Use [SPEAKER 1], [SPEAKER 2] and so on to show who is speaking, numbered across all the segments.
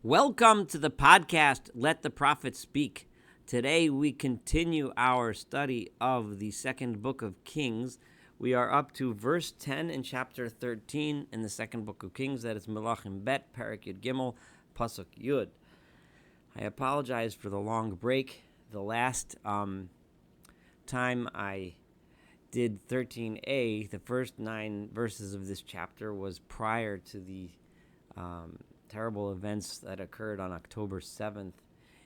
[SPEAKER 1] Welcome to the podcast, Let the Prophet Speak. Today we continue our study of the second book of Kings. We are up to verse 10 in chapter 13 in the second book of Kings. That is Melachim Bet, Parak Yud Gimel, Pasuk Yud. I apologize for the long break. The last time I did 13a, the first 9 verses of this chapter, was prior to the terrible events that occurred on October 7th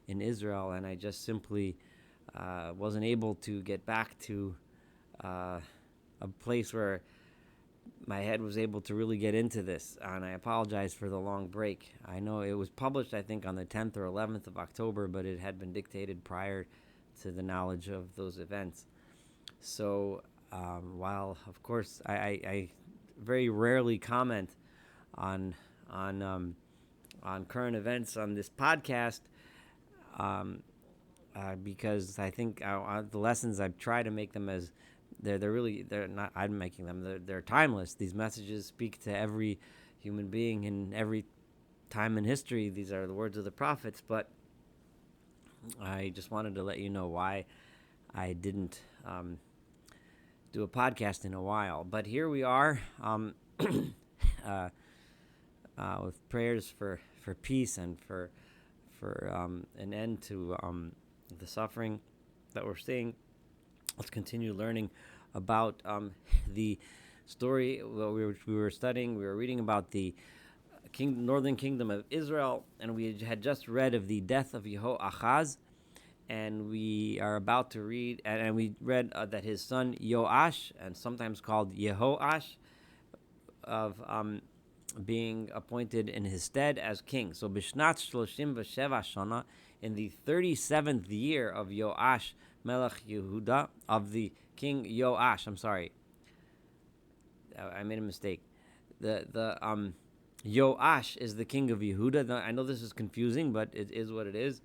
[SPEAKER 1] in Israel, and I just simply wasn't able to get back to a place where my head was able to really get into this, and I apologize for the long break. I know it was published, I think, on the 10th or 11th of October, but it had been dictated prior to the knowledge of those events. So while, of course, I very rarely comment on current events on this podcast, because I think the lessons I've tried to make them as they're not I'm making them they're timeless. These messages speak to every human being in every time in history. These are the words of the prophets, but I just wanted to let you know why I didn't do a podcast in a while. But here we are, with prayers for peace and for an end to the suffering that we're seeing. Let's continue learning about the story we were studying. We were reading about the northern kingdom of Israel, and we had just read of the death of Yehoash, and we are about to read, and we read that his son Yehoash, and sometimes called Yehoash, of being appointed in his stead as king. So Bishnat 37 Shana, in the 37th year of Yehoash Melech Yehuda, of the king Yehoash, I'm sorry, I made a mistake. The Yehoash is the king of Yehuda. I know this is confusing, but it is what it is.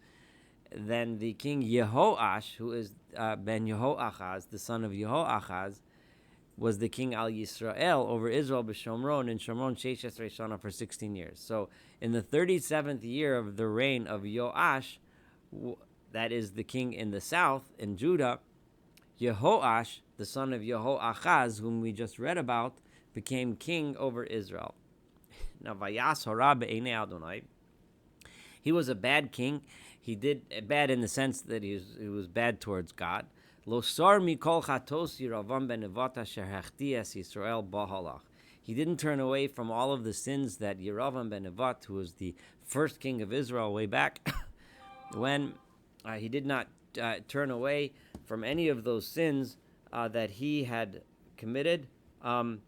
[SPEAKER 1] Then the king Yehoash, who is ben Yehoachaz, the son of Yehoachaz, was the king al Yisrael over Israel b'Shomron, and Shomron Sheshes Shana for 16 years. So in the 37th year of the reign of Yehoash, that is the king in the south, in Judah, Yehoash, the son of Yehoachaz, whom we just read about, became king over Israel. Now, Vayas hara be'enei Adonai. He was a bad king. He did bad in the sense that he was bad towards God. Lo sar mikol chatos Yeravam ben Nevat asher hachti es Yisrael b'halach. He didn't turn away from all of the sins that Yeravam ben Nevat, who was the first king of Israel way back, when he did not turn away from any of those sins that he had committed, and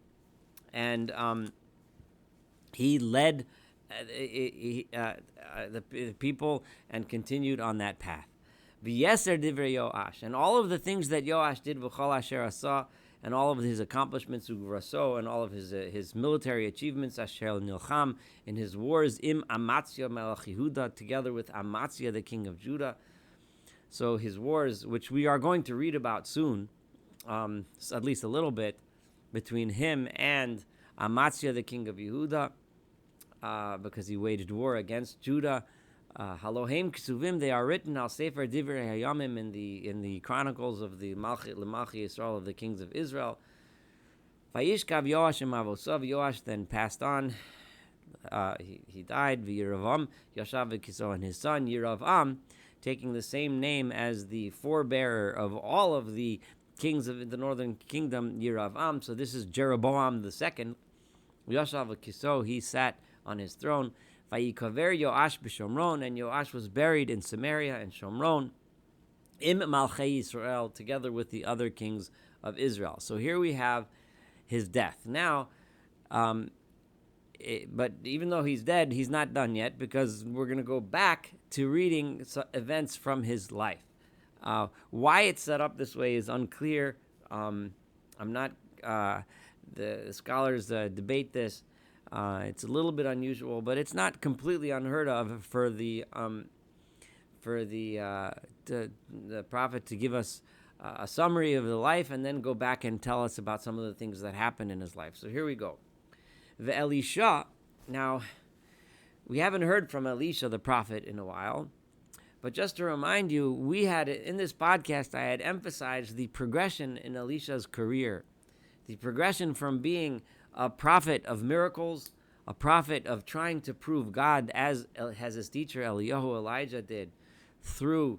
[SPEAKER 1] he led the people and continued on that path. V'yeser divrei Yehoash, and all of the things that Yehoash did, v'chol asher asa, and all of his accomplishments, u'graso, and all of his military achievements, asher nilcham, in his wars, im Amatzia melech Yehuda, together with Amatzia, the king of Judah. So his wars, which we are going to read about soon, at least a little bit, between him and Amatzia, the king of Yehuda, because he waged war against Judah. Halohem Ksuvim, they are written al Sefer Divrei Hayamim, in the chronicles of the Malchi Yisrael, of the kings of Israel. Vayishkav Yehoash Mavosav. Yehoash then passed on. He died. V'Yeravam Yashav v'Kiso, and his son Yeravam, taking the same name as the forebearer of all of the kings of the northern kingdom, Yeravam. So this is Jeroboam the second. Yashav v'Kiso, he sat on his throne. Vayikaver Yehoash b'Shomron, and Yehoash was buried in Samaria and Shomron, im Malchei Yisrael, together with the other kings of Israel. So here we have his death. Now, but even though he's dead, he's not done yet, because we're going to go back to reading events from his life. Why it's set up this way is unclear. I'm not. The scholars debate this. It's a little bit unusual, but it's not completely unheard of for the prophet to give us a summary of the life and then go back and tell us about some of the things that happened in his life. So here we go. The Elisha, now We haven't heard from Elisha the prophet in a while. But just to remind you, we had, in this podcast, I had emphasized the progression in Elisha's career. The progression from being a prophet of miracles, a prophet of trying to prove God, as his teacher Elijah did, through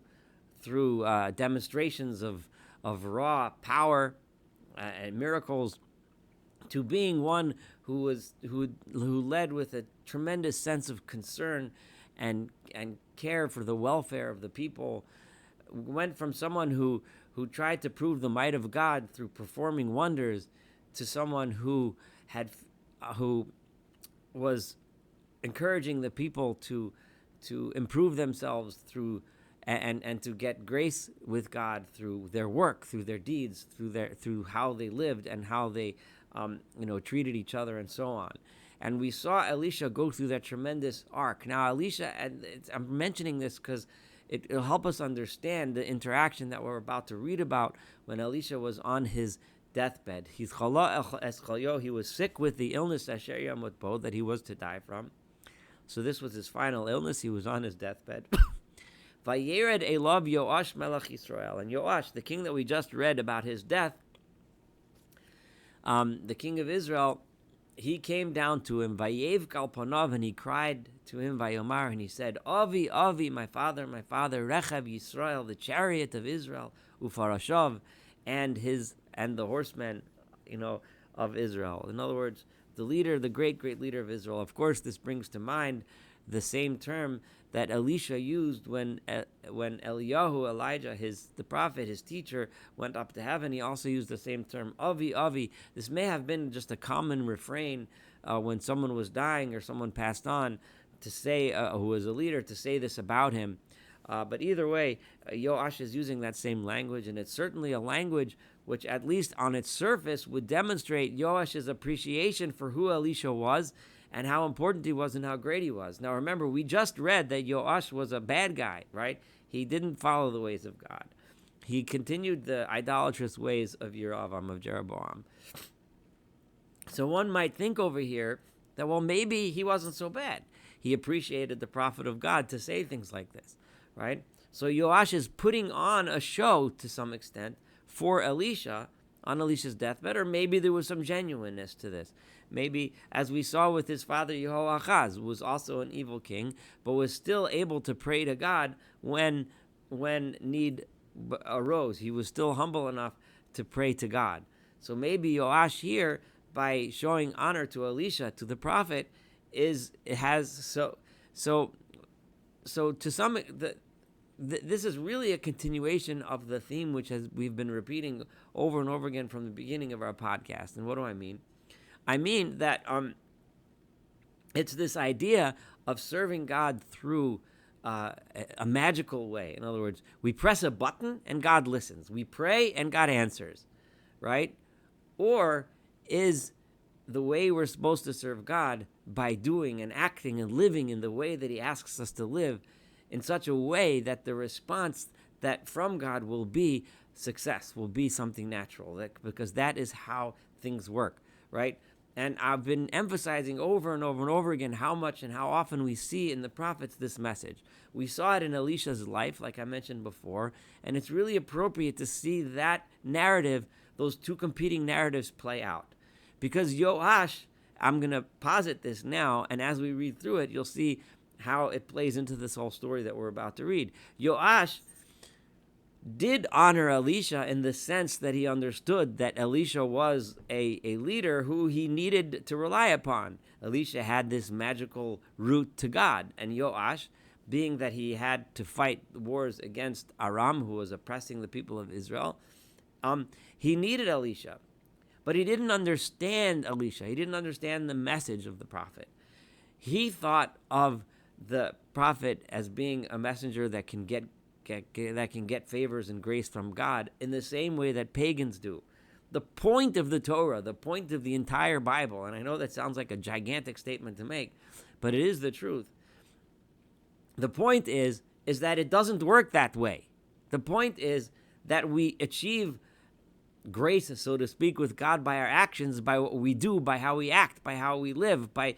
[SPEAKER 1] demonstrations of raw power and miracles, to being one who led with a tremendous sense of concern and care for the welfare of the people. Went from someone who tried to prove the might of God through performing wonders to someone who was encouraging the people to improve themselves through and to get grace with God through their work, through their deeds, through how they lived and how they treated each other and so on. And we saw Elisha go through that tremendous arc. Now, Elisha, and I'm mentioning this because it'll help us understand the interaction that we're about to read about when Elisha was on his deathbed. He was sick with the illness that he was to die from. So this was his final illness. He was on his deathbed. Vayered elav Yehoash melech Yisrael. And Yehoash, the king that we just read about his death, the king of Israel, he came down to him, Vayev kalpanav, and he cried to him, Vayomar, and he said, Avi, Avi, my father, Rechav Yisrael, the chariot of Israel, Ufarashav, and the horsemen, of Israel. In other words, the leader, the great leader of Israel. Of course, this brings to mind the same term that Elisha used when Elijah, the prophet, his teacher, went up to heaven. He also used the same term, Avi, Avi. This may have been just a common refrain when someone was dying or someone passed on, to say, who was a leader, to say this about him. But either way, Yehoash is using that same language, and it's certainly a language which, at least on its surface, would demonstrate Yehoash's appreciation for who Elisha was and how important he was and how great he was. Now remember, we just read that Yehoash was a bad guy, right? He didn't follow the ways of God. He continued the idolatrous ways of of Jeroboam. So one might think over here that, well, maybe he wasn't so bad. He appreciated the prophet of God to say things like this, right? So Yehoash is putting on a show to some extent for Elisha on Elisha's deathbed, or maybe there was some genuineness to this. Maybe, as we saw with his father Yehoash, who was also an evil king, but was still able to pray to God when need arose. He was still humble enough to pray to God. So maybe Yehoash here, by showing honor to Elisha, to the prophet, this is really a continuation of the theme which we've been repeating over and over again from the beginning of our podcast. And what do I mean? I mean that it's this idea of serving God through a magical way. In other words, we press a button and God listens. We pray and God answers, right? Or is the way we're supposed to serve God by doing and acting and living in the way that He asks us to live, in such a way that the response that from God will be success, will be something natural, because that is how things work, right? And I've been emphasizing over and over and over again how much and how often we see in the prophets this message. We saw it in Elisha's life, like I mentioned before, and it's really appropriate to see that narrative, those two competing narratives, play out. Because Yehoash, I'm going to posit this now, and as we read through it, you'll see how it plays into this whole story that we're about to read. Yehoash did honor Elisha in the sense that he understood that Elisha was a leader who he needed to rely upon. Elisha had this magical route to God, and Yehoash, being that he had to fight wars against Aram, who was oppressing the people of Israel, he needed Elisha. But he didn't understand Elisha. He didn't understand the message of the prophet. He thought of the prophet as being a messenger that can get favors and grace from God in the same way that pagans do. The point of the Torah, the point of the entire Bible, and I know that sounds like a gigantic statement to make, but it is the truth. The point is that it doesn't work that way. The point is that we achieve grace, so to speak, with God by our actions, by what we do, by how we act, by how we live, by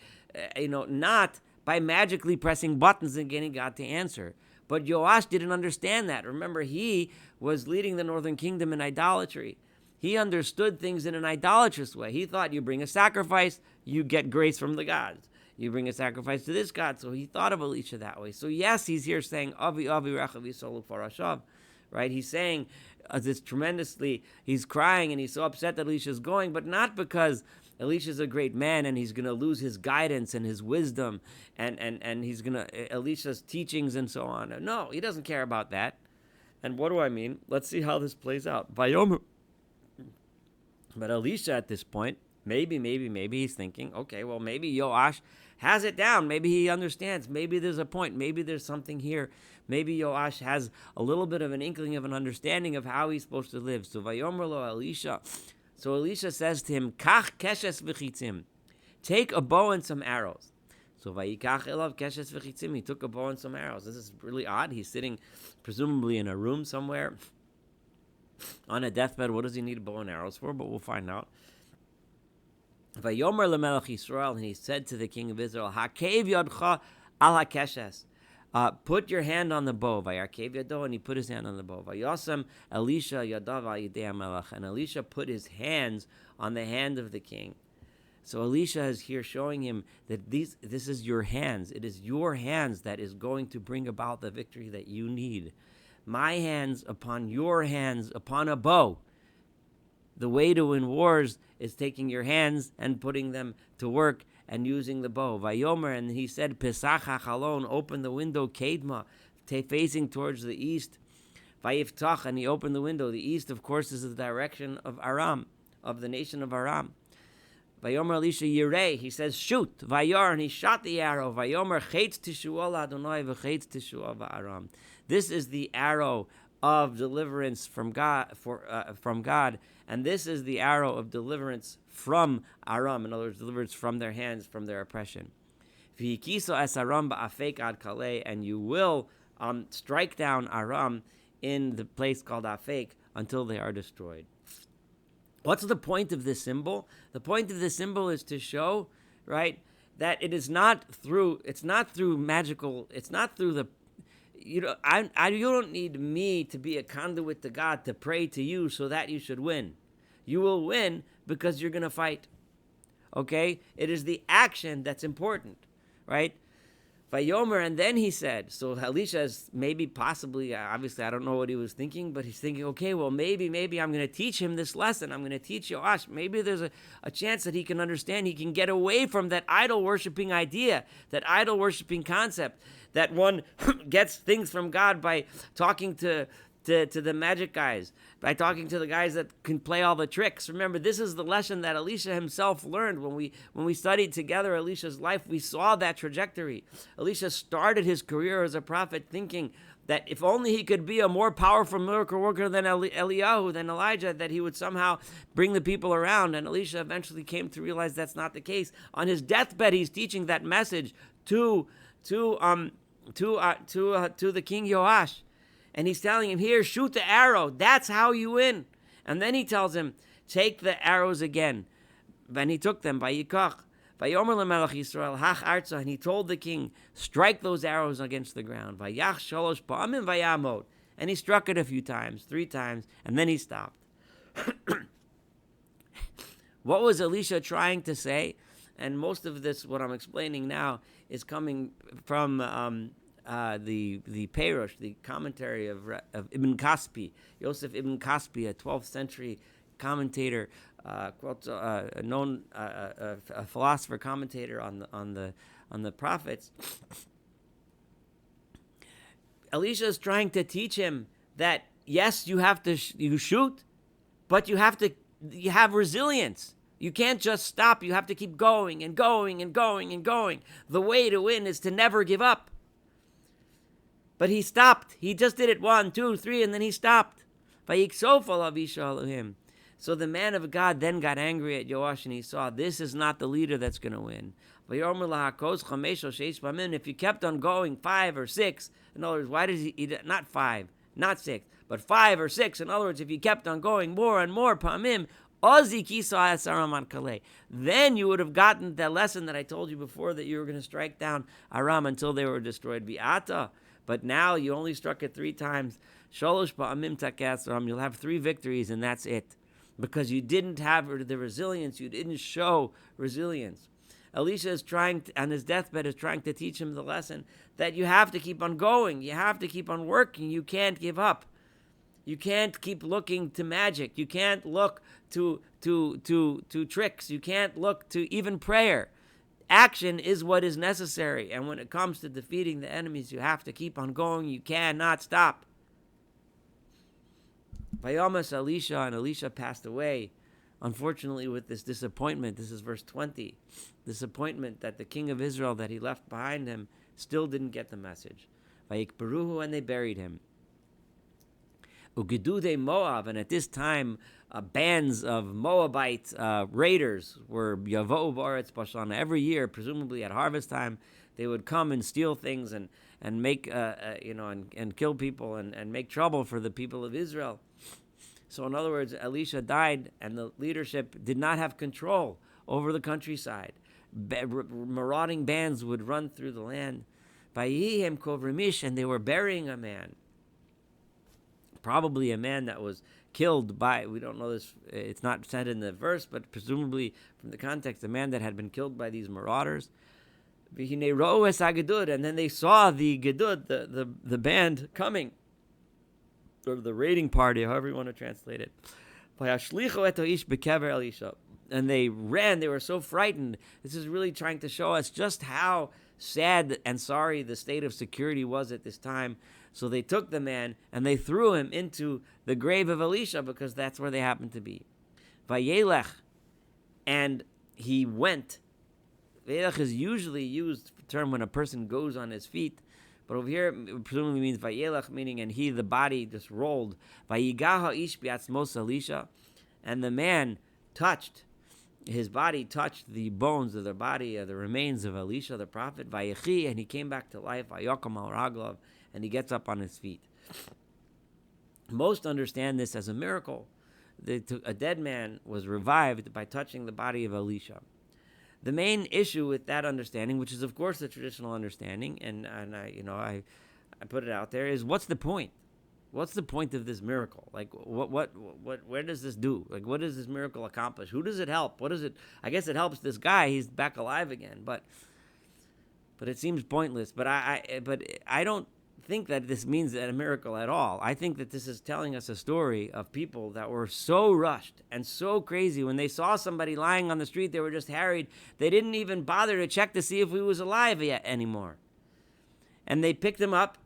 [SPEAKER 1] not by magically pressing buttons and getting God to answer. But Yehoash didn't understand that. Remember, he was leading the northern kingdom in idolatry. He understood things in an idolatrous way. He thought you bring a sacrifice, you get grace from the gods. You bring a sacrifice to this God. So he thought of Elisha that way. So yes, he's here saying, Avi, Avi, Rechav, Yisrael, Farashav. Right? He's saying this tremendously. He's crying and he's so upset that Elisha's going, but not because Elisha's a great man and he's going to lose his guidance and his wisdom and he's going to, Elisha's teachings and so on. No, he doesn't care about that. And what do I mean? Let's see how this plays out. Vayomer. But Elisha at this point, maybe he's thinking, okay, well, maybe Yehoash has it down. Maybe he understands. Maybe there's a point. Maybe there's something here. Maybe Yehoash has a little bit of an inkling of an understanding of how he's supposed to live. So Vayomer lo Elisha. So Elisha says to him, Kach keshes v'chitzim. Take a bow and some arrows. So Vayikach elav keshes v'chitzim. He took a bow and some arrows. This is really odd. He's sitting presumably in a room somewhere on a deathbed. What does he need a bow and arrows for? But we'll find out. Vayomer lemelech Yisrael, and he said to the king of Israel, Hakev yodcha al hakeshes. Put your hand on the bow. Vayarkev yado, and he put his hand on the bow. Vayosem Elisha yadav al yidei hamelech, and Elisha put his hands on the hand of the king. So Elisha is here showing him that this is your hands. It is your hands that is going to bring about the victory that you need. My hands upon your hands upon a bow. The way to win wars is taking your hands and putting them to work and using the bow. Vayomer, and he said, Pesach hachalon, open the window, Kedma, facing towards the east. Vayiftach, and he opened the window. The east, of course, is the direction of Aram, of the nation of Aram. Vayomer Elisha Yireh, he says, shoot. Vayar, and he shot the arrow. Vayomer Chetz Tishuah Adonai v'Chetz Tishuah v'Aram. This is the arrow of deliverance from God, from God, and this is the arrow of deliverance from Aram. In other words, deliverance from their hands, from their oppression. V'hikiso es Aram ba'afek ad kaleh, and you will strike down Aram in the place called Afek until they are destroyed. What's the point of this symbol? The point of this symbol is to show, right, that it's not through magical, it's not through the, you don't need me to be a conduit to God to pray to you so that you should win. You will win because you're going to fight. Okay? It is the action that's important, right? Vayomer, and then he said, so Elisha is possibly, obviously I don't know what he was thinking, but he's thinking, okay, well maybe I'm going to teach him this lesson. I'm going to teach Yehoash. Maybe there's a chance that he can understand, he can get away from that idol-worshipping idea, that idol-worshipping concept, that one gets things from God by talking to the magic guys, by talking to the guys that can play all the tricks. Remember, this is the lesson that Elisha himself learned. When we studied together Elisha's life, we saw that trajectory. Elisha started his career as a prophet thinking that if only he could be a more powerful miracle worker than Eliyahu, than Elijah, that he would somehow bring the people around. And Elisha eventually came to realize that's not the case. On his deathbed, he's teaching that message to the king Yehoash. And he's telling him, here, shoot the arrow. That's how you win. And then he tells him, take the arrows again. Then he took them, Vayikach. Vayomer lemelech Yisrael, hach arza. And he told the king, strike those arrows against the ground. Vayach shalosh pa'amim vayamot. And he struck it a few times, 3 times, and then he stopped. What was Elisha trying to say? And most of this, what I'm explaining now, is coming from the Perush, the commentary of Ibn Kaspi, Yosef Ibn Kaspi, a 12th century commentator, known a philosopher commentator on the prophets. Elisha is trying to teach him that yes, you have to you shoot, but you have resilience. You can't just stop. You have to keep going and going and going and going. The way to win is to never give up. But he stopped. He just did it 1, 2, 3, and then he stopped. So the man of God then got angry at Yehoash, and he saw this is not the leader that's going to win. If you kept on going 5 or 6, in other words, why does he not 5, not 6, but 5 or 6? In other words, if you kept on going more and more, pamim, Then you would have gotten that lesson that I told you before, that you were going to strike down Aram until they were destroyed. But now you only struck it 3 times. You'll have 3 victories, and that's it. Because you didn't have the resilience, you didn't show resilience. Elisha is on his deathbed, is trying to teach him the lesson that you have to keep on going. You have to keep on working. You can't give up. You can't keep looking to magic. You can't look to tricks. You can't look to even prayer. Action is what is necessary. And when it comes to defeating the enemies, you have to keep on going. You cannot stop. Vayomas Elisha, and Elisha passed away, unfortunately, with this disappointment. This is verse 20. Disappointment that the king of Israel that he left behind him still didn't get the message. Vayikberuhu, and they buried him. Ugedude Moab, and at this time, bands of Moabite raiders were Yavo'u Ba'aretz Bashan. Every year, presumably at harvest time, they would come and steal things and make and kill people and make trouble for the people of Israel. So in other words, Elisha died, and the leadership did not have control over the countryside. Marauding bands would run through the land. Vayihem kovrimish, and they were burying a man. Probably a man that was killed by, we don't know this, it's not said in the verse, but presumably from the context, a man that had been killed by these marauders. And then they saw the gedud, the band coming, or the raiding party, however you want to translate it. And they ran. They were so frightened. This is really trying to show us just how sad and sorry the state of security was at this time. So they took the man and they threw him into the grave of Elisha, because that's where they happened to be. Vayelech, and he went. Vayelech is usually used term when a person goes on his feet, but over here it presumably means Vayelech, meaning and he, the body, just rolled. Vayigaha ish biatzmos Elisha, and the man touched, his body touched the bones of the body, the remains of Elisha the prophet. Vayechi, and he came back to life. Vayokam al raglav, and he gets up on his feet. Most understand this as a miracle. A dead man was revived by touching the body of Elisha. The main issue with that understanding, which is of course the traditional understanding, and I put it out there, is what's the point? What's the point of this miracle? Like, where does this do? Like, what does this miracle accomplish? Who does it help? What does it? I guess it helps this guy. He's back alive again, but it seems pointless. But I don't think that this means a miracle at all. I think that this is telling us a story of people that were so rushed and so crazy. When they saw somebody lying on the street, they were just harried. They didn't even bother to check to see if he was alive yet anymore. And they picked him up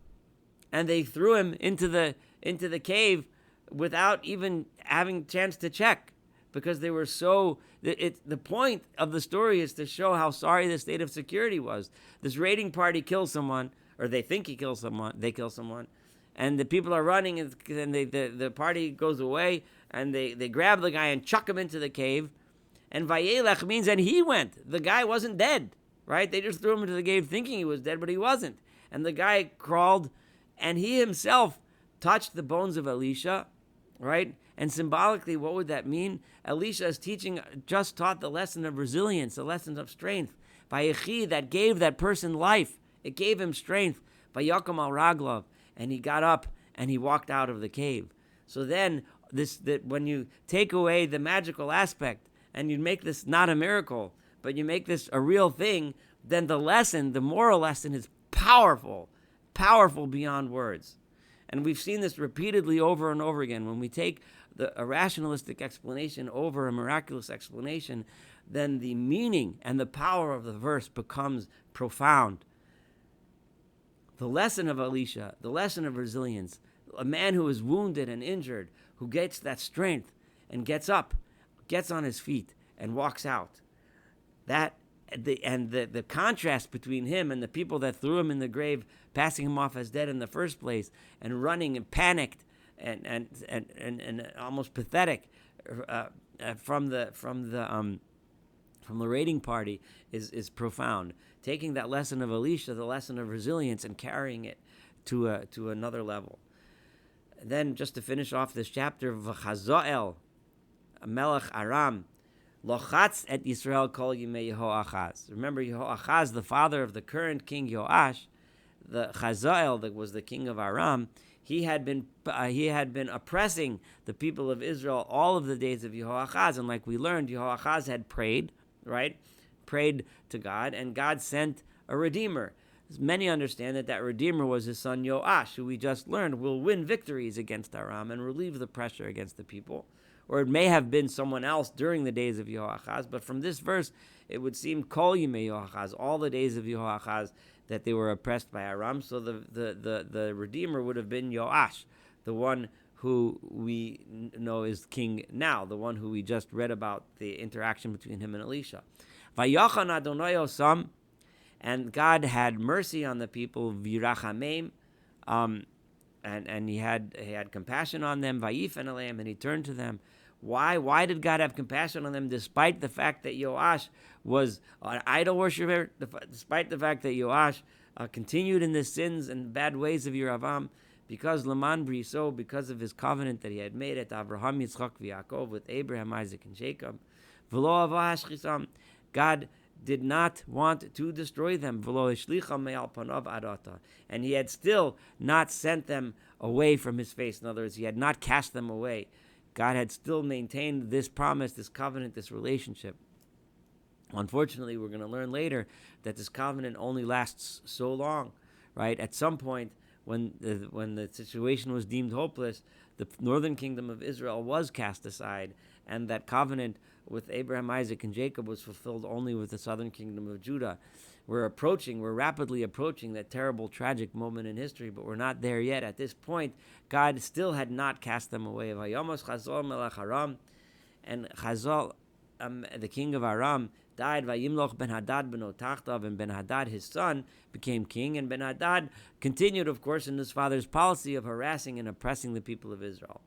[SPEAKER 1] and they threw him into the cave without even having a chance to check, because they were so. The point of the story is to show how sorry the state of security was. This raiding party kills someone, or they think he kills someone. They kill someone, and the people are running, and the party goes away, and they grab the guy and chuck him into the cave. And Vayelech means, and he went. The guy wasn't dead, right? They just threw him into the cave thinking he was dead, but he wasn't. And the guy crawled, and he himself touched the bones of Elisha, right? And symbolically, what would that mean? Elisha is just taught the lesson of resilience, the lesson of strength. Vayechi, that gave that person life. It gave him strength. Vayakam al raglav, and he got up and he walked out of the cave. So then, that when you take away the magical aspect and you make this not a miracle, but you make this a real thing, then the lesson, the moral lesson, is powerful beyond words. And we've seen this repeatedly over and over again. When we take a rationalistic explanation over a miraculous explanation, then the meaning and the power of the verse becomes profound. The lesson of Elisha, the lesson of resilience, a man who is wounded and injured, who gets that strength and gets up, gets on his feet and walks out. The contrast between him and the people that threw him in the grave, passing him off as dead in the first place, and running and panicked and almost pathetic from the raiding party is profound. Taking that lesson of Elisha, the lesson of resilience, and carrying it to another level. Then, just to finish off this chapter, V'chazoel, Melech Aram, lochatz et Yisrael kol yimei Yehoachaz. Remember, Yehoachaz, the father of the current king Yehoash, the Chazael that was the king of Aram, he had been oppressing the people of Israel all of the days of Yehoachaz, and like we learned, Yehoachaz had prayed, right? Prayed to God, and God sent a redeemer. Many understand that redeemer was his son Yehoash, who we just learned will win victories against Aram and relieve the pressure against the people. Or it may have been someone else during the days of Yehoachaz, but from this verse, it would seem Kol Yimei Yehoachaz, all the days of Yehoachaz, that they were oppressed by Aram. So the redeemer would have been Yehoash, the one who we know is king now, the one who we just read about the interaction between him and Elisha. Vayachan Adonai osam, and God had mercy on the people, Virachamim, and he had compassion on them, Vayifen aleim, and he turned to them. Why did God have compassion on them, despite the fact that Yehoash was an idol worshiper, despite the fact that Yehoash continued in the sins and bad ways of Yeravam? Because Laman Briso, because of his covenant that he had made at Abraham, Yitzchak, Yaakov, with Abraham, Isaac, and Jacob. V'lo avash chisam, God did not want to destroy them, and he had still not sent them away from his face. In other words, he had not cast them away. God had still maintained this promise, this covenant, this relationship. Unfortunately, we're going to learn later that this covenant only lasts so long, right? At some point, when the situation was deemed hopeless, the northern kingdom of Israel was cast aside, and that covenant with Abraham, Isaac, and Jacob was fulfilled only with the southern kingdom of Judah. We're rapidly approaching that terrible, tragic moment in history, but we're not there yet. At this point, God still had not cast them away. And Chazal, the king of Aram, died. Vayimloch ben Hadad beno Tachtav, and Ben Hadad, his son, became king. And Ben Hadad continued, of course, in his father's policy of harassing and oppressing the people of Israel.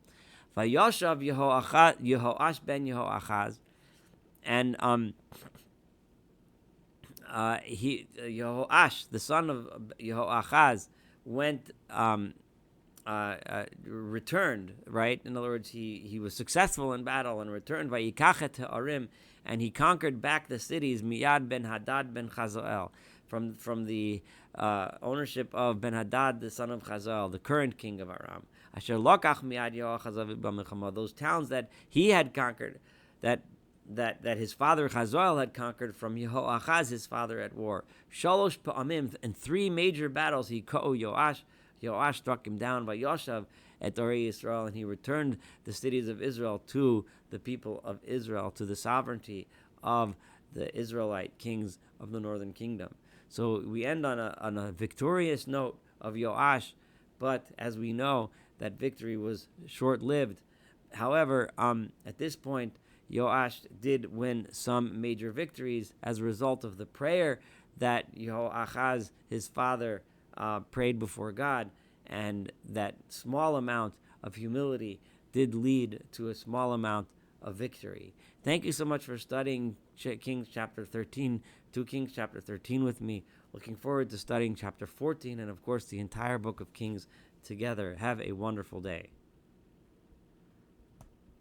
[SPEAKER 1] Vayoshav Yehoash ben Yehoachaz, and Yehoash, the son of Yehoachaz, returned, right? In other words, he was successful in battle and returned. Vayikachet Aram, and he conquered back the cities. Miyad ben Hadad ben Chazael, from the ownership of Ben Hadad, the son of Chazael, the current king of Aram. Asher lokach miyad Yehoachaz b'milchama, those towns that he had conquered, that his father Chazael had conquered from Yehoachaz, his father, at war. Shalosh pa'amim, in 3 major battles, he ko'u Yehoash. Yehoash struck him down by Yoshav at Orei Yisrael, and he returned the cities of Israel to the people of Israel, to the sovereignty of the Israelite kings of the northern kingdom. So we end on a victorious note of Yehoash, but as we know, that victory was short-lived. However, at this point, Yehoash did win some major victories as a result of the prayer that Yehoachaz, his father, prayed before God, and that small amount of humility did lead to a small amount of victory. Thank you so much for studying Kings chapter 13, 2 Kings chapter 13 with me. Looking forward to studying chapter 14 and, of course, the entire book of Kings together. Have a wonderful day.